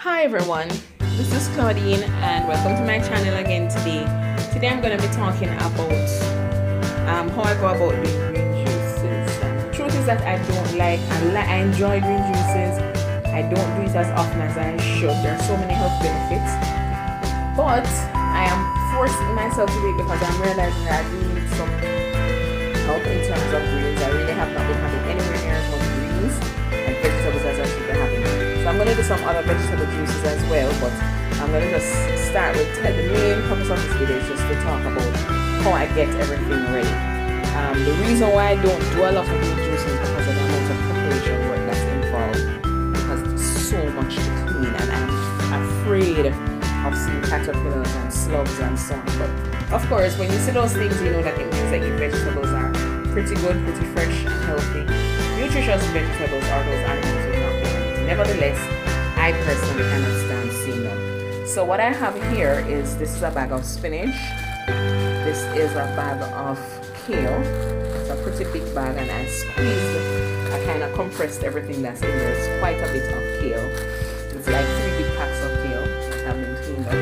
Hi everyone, this is Claudine and welcome to my channel again today. Today I'm going to be talking about how I go about doing green juices. The truth is that I don't I enjoy green juices. I don't do it as often as I should. There are so many health benefits. But I am forcing myself to do it because I'm realizing that I do need some help in terms of greens. I really have not been having anywhere near as much greens and vegetables as I should be having. So I'm going to do some other vegetable juices as well, but I'm going to just start with the main purpose of this video is just to talk about how I get everything ready. The reason why I don't do a lot of green juices is because of the amount of preparation work that's involved, because it's so much to clean and I'm afraid of seeing caterpillars and slugs and so on. But of course, when you see those things, you know that it means that your vegetables are pretty good, pretty fresh and healthy. Nutritious vegetables are those animals will not be. Nevertheless, I personally cannot stand seeing them. So what I have here is, this is a bag of spinach. This is a bag of kale. It's a pretty big bag and I squeezed, I kind of compressed everything that's in there. It's quite a bit of kale. It's like 3 big packs of kale that have been cleaned up.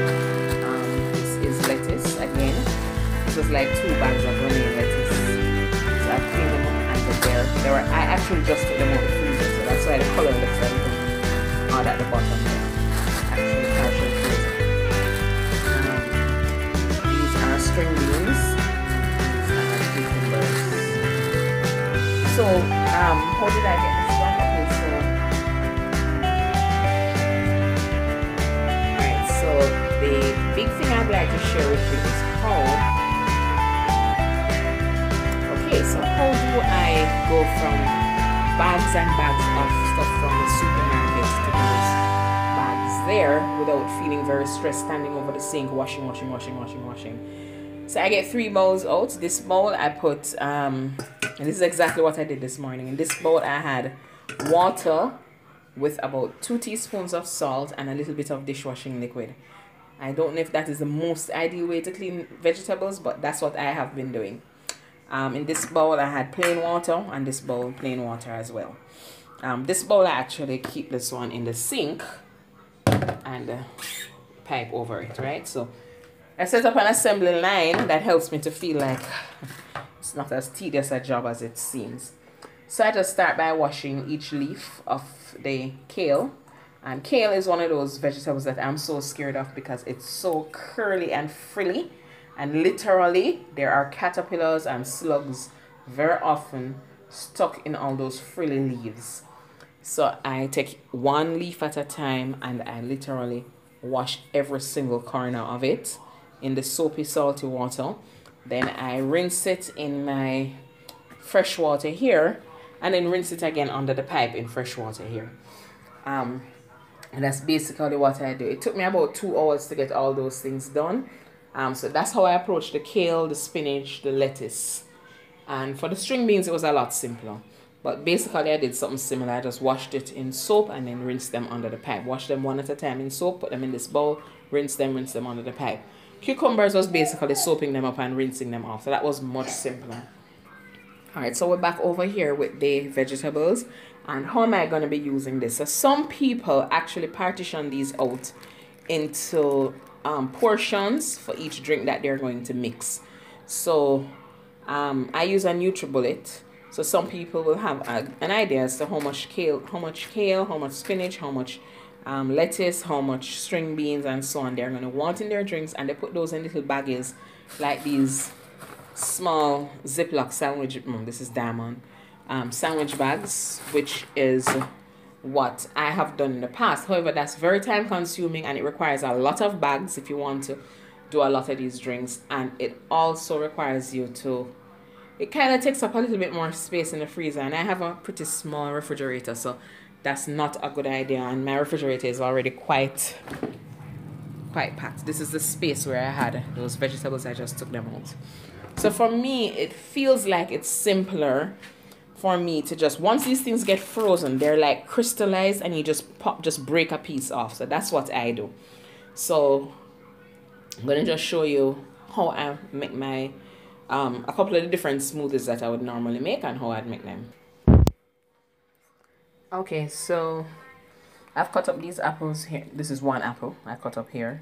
This is lettuce again. This was like 2 bags of romaine lettuce. So I cleaned them up and I actually just took them out of the freezer, so that's why the color looks a little odd at the bottom there. Actually partially frozen. These are string beans. These are cucumbers. So, how did I get this one? Okay, so alright, so the big thing I'd like to share with you is so how do I go from bags and bags of stuff from the supermarket to those bags there without feeling very stressed standing over the sink washing. So I get 3 bowls out. This bowl I put and this is exactly what I did this morning. In this bowl I had water with about 2 teaspoons of salt and a little bit of dishwashing liquid. I don't know if that is the most ideal way to clean vegetables, but that's what I have been doing. In this bowl I had plain water and this bowl plain water as well. This bowl I actually keep this one in the sink and pipe over it, right? So I set up an assembly line that helps me to feel like it's not as tedious a job as it seems. So I just start by washing each leaf of the kale. And kale is one of those vegetables that I'm so scared of because it's so curly and frilly. And literally, there are caterpillars and slugs very often stuck in all those frilly leaves. So I take 1 leaf at a time and I literally wash every single corner of it in the soapy, salty water. Then I rinse it in my fresh water here and then rinse it again under the pipe in fresh water here. And that's basically what I do. It took me about 2 hours to get all those things done. So that's how I approach the kale, the spinach, the lettuce. And for the string beans, it was a lot simpler. But basically, I did something similar. I just washed it in soap and then rinsed them under the pipe. Wash them one at a time in soap, put them in this bowl, rinse them under the pipe. Cucumbers was basically soaping them up and rinsing them off. So that was much simpler. Alright, so we're back over here with the vegetables. And how am I going to be using this? So some people actually partition these out into portions for each drink that they're going to mix. So I use a NutriBullet. So some people will have an idea as to how much kale, how much spinach, how much lettuce, how much string beans and so on they're going to want in their drinks, and they put those in little baggies like these small Ziploc sandwich, this is Diamond, sandwich bags, which is what I have done in the past. However, that's very time consuming and it requires a lot of bags if you want to do a lot of these drinks, and it also requires you to, it kind of takes up a little bit more space in the freezer, and I have a pretty small refrigerator, so that's not a good idea, and my refrigerator is already quite packed. This is the space where I had those vegetables. I just took them out. So for me, it feels like it's simpler for me to just, once these things get frozen, they're like crystallized and you just break a piece off. So that's what I do. So I'm going to just show you how I make my a couple of the different smoothies that I would normally make and how I'd make them. Okay, so I've cut up these apples here. This is one apple I cut up here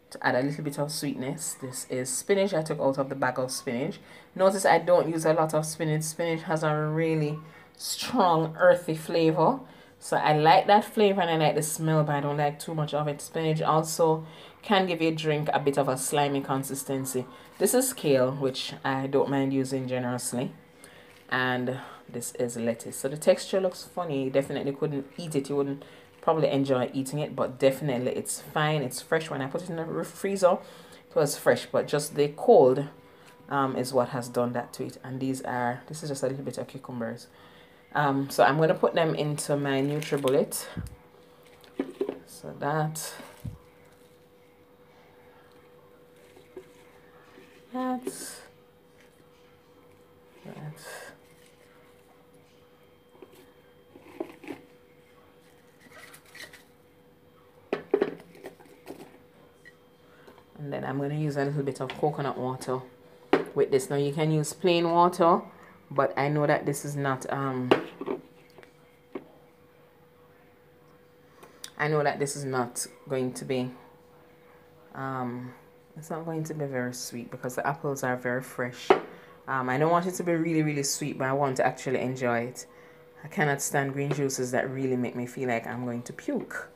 to add a little bit of sweetness. This is spinach I took out of the bag of spinach. Notice I don't use a lot of spinach. Spinach has a really strong earthy flavor. So I like that flavor and I like the smell, but I don't like too much of it. Spinach also can give your drink a bit of a slimy consistency. This is kale, which I don't mind using generously. And this is lettuce. So the texture looks funny. You definitely couldn't eat it. You wouldn't probably enjoy eating it, but definitely it's fine. It's fresh. When I put it in the freezer, it was fresh, but just the cold is what has done that to it. And this is just a little bit of cucumbers. So I'm going to put them into my NutriBullet. So that. And then I'm going to use a little bit of coconut water with this. Now you can use plain water, but I know that this is not going to be it's not going to be very sweet because the apples are very fresh. I don't want it to be really, really sweet, but I want to actually enjoy it. I cannot stand green juices that really make me feel like I'm going to puke.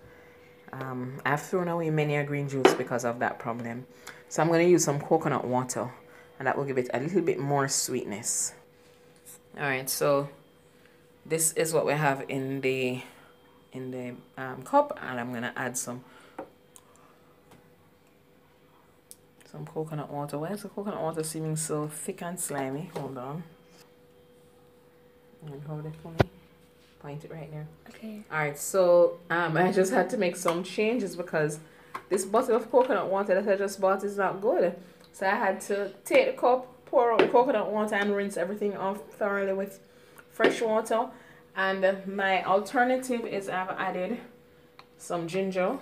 I've thrown away many a green juice because of that problem. So I'm going to use some coconut water, and that will give it a little bit more sweetness. Alright, so this is what we have in the cup, and I'm going to add some coconut water. Why is the coconut water seeming so thick and slimy? Hold on. And hold it for me. Point it right there. Okay. Alright, so I just had to make some changes because this bottle of coconut water that I just bought is not good. So I had to take the cup, pour out the coconut water, and rinse everything off thoroughly with fresh water. And my alternative is I've added some ginger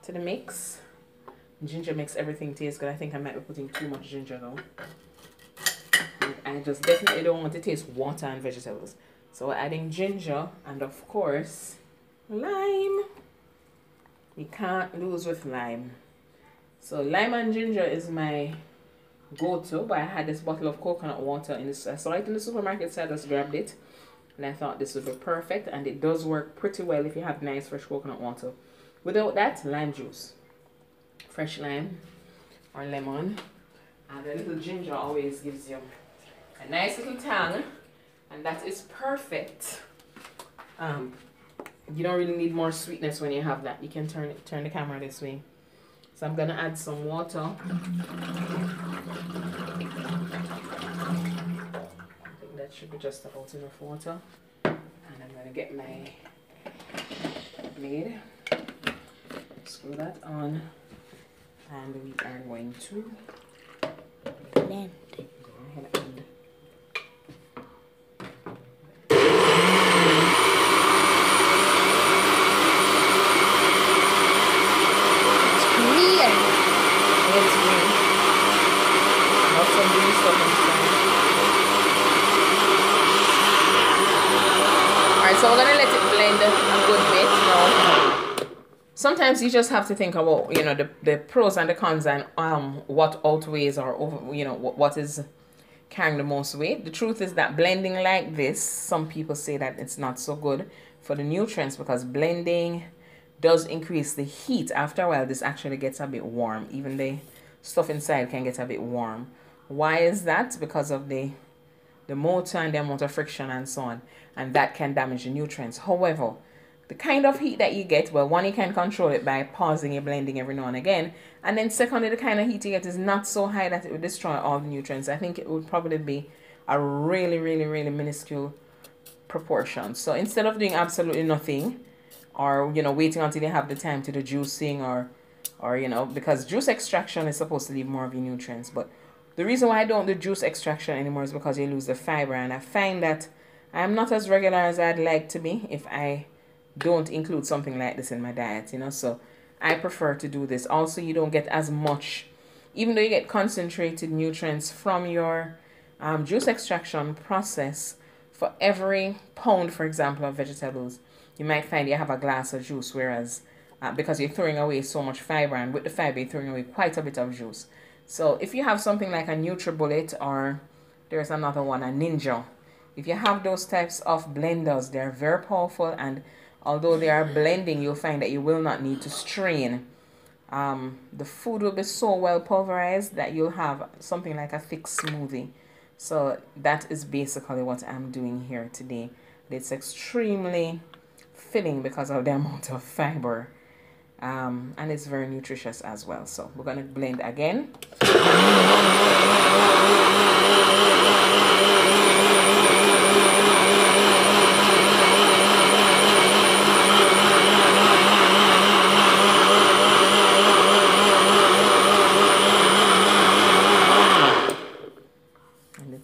to the mix. Ginger makes everything taste good. I think I might be putting too much ginger though. I just definitely don't want to taste water and vegetables. So we're adding ginger and of course lime. You can't lose with lime. So lime and ginger is my go-to, but I had this bottle of coconut water in this. I saw it in the supermarket, so I just grabbed it. And I thought this would be perfect, and it does work pretty well if you have nice fresh coconut water. Without that, lime juice. Fresh lime or lemon, and a little ginger always gives you a nice little tang, and that is perfect. You don't really need more sweetness when you have that. You can turn the camera this way. So I'm gonna add some water. I think that should be just about enough water, and I'm gonna get my blade, screw that on. And we are going to blend. Go ahead and it's green. It's green. Lots of green stuff inside. Alright, so we're gonna let it blend a good bit now. Sometimes you just have to think about, you know, the pros and the cons and what outweighs or over, you know, what is carrying the most weight. The truth is that blending like this, some people say that it's not so good for the nutrients because blending does increase the heat. After a while, this actually gets a bit warm. Even the stuff inside can get a bit warm. Why is that? Because of the motor and the amount of friction and so on, and that can damage the nutrients. However, the kind of heat that you get, well, one, you can control it by pausing your blending every now and again. And then secondly, the kind of heat you get is not so high that it would destroy all the nutrients. I think it would probably be a really, really, really minuscule proportion. So instead of doing absolutely nothing, or, you know, waiting until you have the time to do juicing or, you know, because juice extraction is supposed to leave more of your nutrients. But the reason why I don't do juice extraction anymore is because you lose the fiber. And I find that I'm not as regular as I'd like to be if I don't include something like this in my diet, you know. So I prefer to do this. Also, you don't get as much, even though you get concentrated nutrients from your juice extraction process. For every pound, for example, of vegetables, you might find you have a glass of juice, whereas because you're throwing away so much fiber, and with the fiber you're throwing away quite a bit of juice. So if you have something like a NutriBullet, or there's another one, a Ninja, if you have those types of blenders, they're very powerful, and although they are blending, you'll find that you will not need to strain. The food will be so well pulverized that you'll have something like a thick smoothie. So that is basically what I'm doing here today. It's extremely filling because of the amount of fiber, and it's very nutritious as well. So we're going to blend again.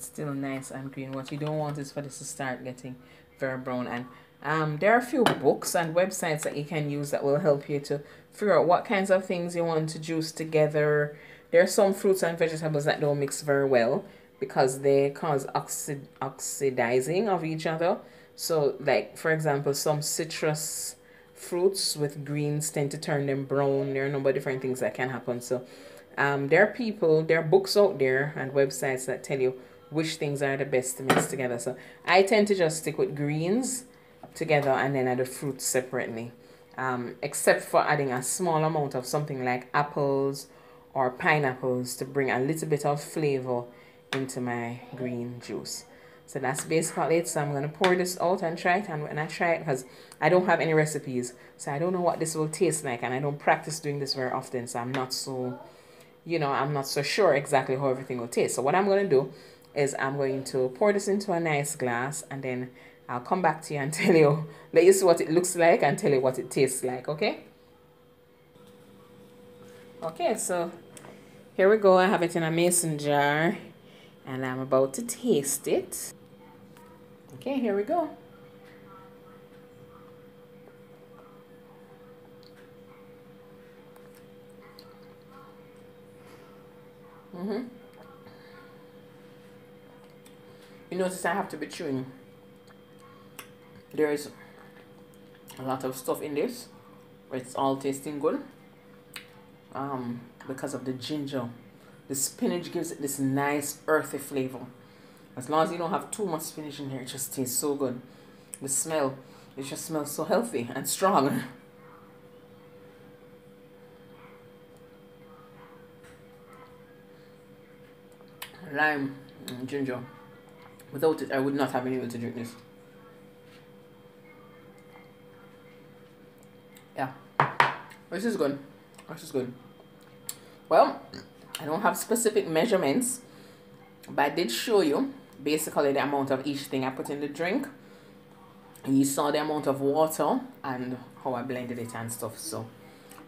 Still nice and green. What you don't want is for this to start getting very brown. And there are a few books and websites that you can use that will help you to figure out what kinds of things you want to juice together. There are some fruits and vegetables that don't mix very well because they cause oxidizing of each other. So like, for example, some citrus fruits with greens tend to turn them brown. There are a number of different things that can happen. So there are books out there and websites that tell you which things are the best to mix together. So I tend to just stick with greens together and then add the fruits separately, except for adding a small amount of something like apples or pineapples to bring a little bit of flavor into my green juice. So that's basically it. So I'm going to pour this out and try it. And when I try it, because I don't have any recipes, so I don't know what this will taste like, and I don't practice doing this very often, so I'm not so, I'm not so sure exactly how everything will taste. So what I'm going to do is I'm going to pour this into a nice glass, and then I'll come back to you and tell you, let you see what it looks like and tell you what it tastes like, okay? Okay, so here we go. I have it in a mason jar, and I'm about to taste it. Okay, here we go. You notice I have to be chewing. There is a lot of stuff in this. It's all tasting good. Because of the ginger. The spinach gives it this nice earthy flavor. As long as you don't have too much spinach in there, it just tastes so good. The smell, it just smells so healthy and strong. Lime and ginger. Without it, I would not have been able to drink this. Yeah, this is good. This is good. Well, I don't have specific measurements, but I did show you basically the amount of each thing I put in the drink. And you saw the amount of water and how I blended it and stuff. So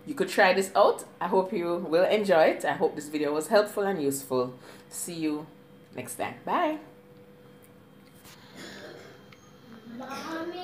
you could try this out. I hope you will enjoy it. I hope this video was helpful and useful. See you next time. Bye. Mommy.